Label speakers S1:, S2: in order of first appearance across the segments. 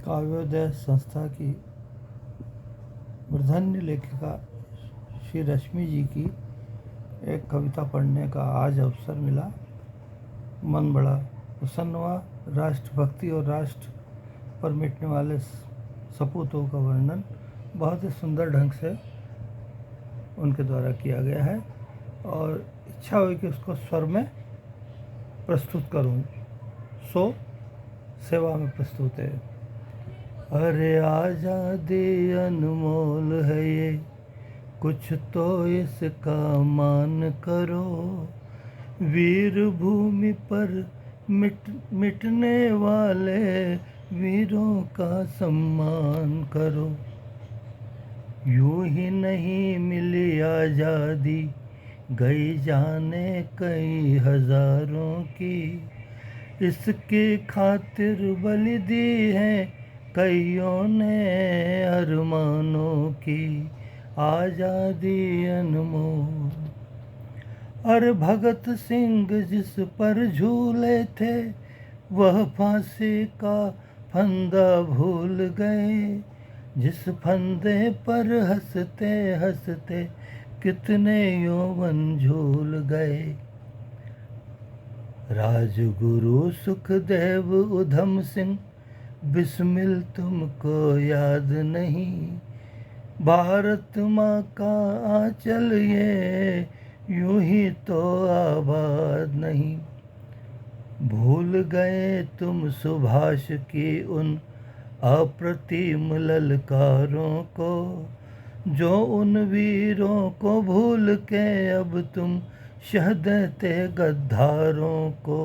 S1: काव्योदय संस्था की मूर्धन्य लेखिका श्री रश्मि जी की एक कविता पढ़ने का आज अवसर मिला। मन बड़ा प्रसन्न हुआ। राष्ट्रभक्ति और राष्ट्र पर मिटने वाले सपूतों का वर्णन बहुत ही सुंदर ढंग से उनके द्वारा किया गया है और इच्छा हुई कि उसको स्वर में प्रस्तुत करूं, सो सेवा में प्रस्तुत है। अरे आज़ादी अनमोल है ये, कुछ तो इसका मान करो। वीर भूमि पर मिटने वाले वीरों का सम्मान करो। यूं ही नहीं मिली आज़ादी, गई जाने कई हजारों की। इसकी खातिर बलि दी है कईयों ने अरमानों की। आज़ादी अनमोल। और भगत सिंह जिस पर झूले थे, वह फांसी का फंदा भूल गए। जिस फंदे पर हंसते हंसते कितने यौवन झूल गए। राजगुरु सुखदेव उधम सिंह बिस्मिल तुमको याद नहीं। भारत माँ का आंचल ये यूं ही तो आबाद नहीं। भूल गए तुम सुभाष की उन अप्रतिम ललकारों को, जो उन वीरों को भूल के अब तुम शह देते गद्दारों को।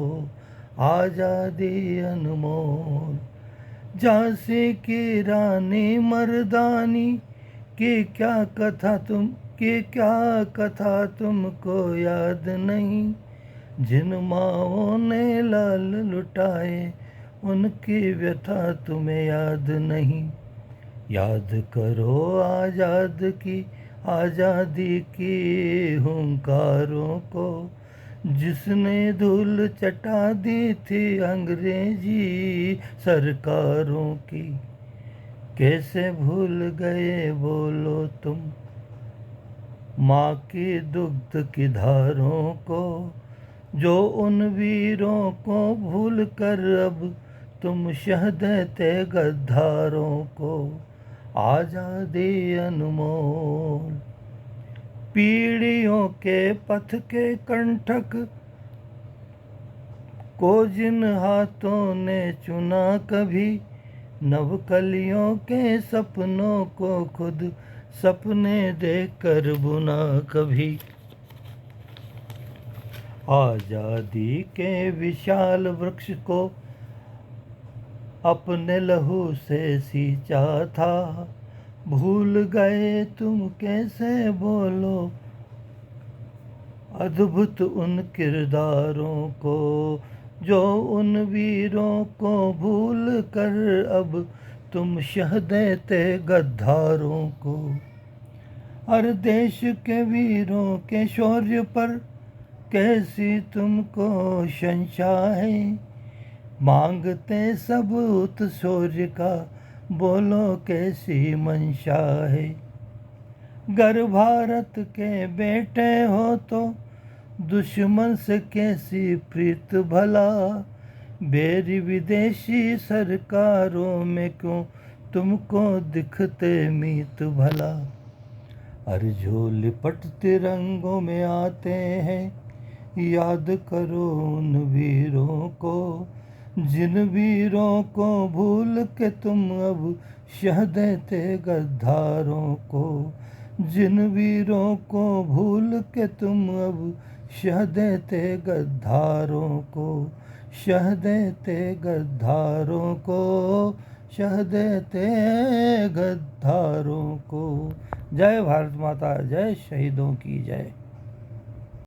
S1: आज़ादी अनमोल। झांसी की रानी मर्दानी की क्या कथा तुमको याद नहीं। जिन माओं ने लाल लुटाए, उनकी व्यथा तुम्हें याद नहीं। याद करो आज़ादी की हुंकारों को, जिसने धूल चटा दी थी अंग्रेजी सरकारों की। कैसे भूल गए बोलो तुम माँ की दुग्ध की धारों को, जो उन वीरों को भूल कर अब तुम शह देते गद्दारों को। आज़ादी अनमोल। पीढ़ियों के पथ के कंटक को जिन हाथों ने चुना कभी, नवकलियों के सपनों को खुद सपने देकर बुना कभी। आज़ादी के विशाल वृक्ष को अपने लहू से सींचा था। भूल गए तुम कैसे बोलो अद्भुत उन किरदारों को, जो उन वीरों को भूल कर अब तुम शह देते गद्दारों को। हर देश के वीरों के शौर्य पर कैसी तुमको शंका है। मांगते सबूत शौर्य का, बोलो कैसी मंशा है। गर भारत के बेटे हो तो दुश्मन से कैसी प्रीत भला। बेरी विदेशी सरकारों में क्यों तुमको दिखते मीत भला। अरे जो लिपट तिरंगों में आते हैं, याद करो उन वीरों को, जिन वीरों को भूल के तुम अब शह देते गद्दारों को। जिन वीरों को भूल के तुम अब शह देते गद्दारों को। शह देते गद्दारों को। शह देते गद्दारों को। जय भारत माता, जय शहीदों की जय।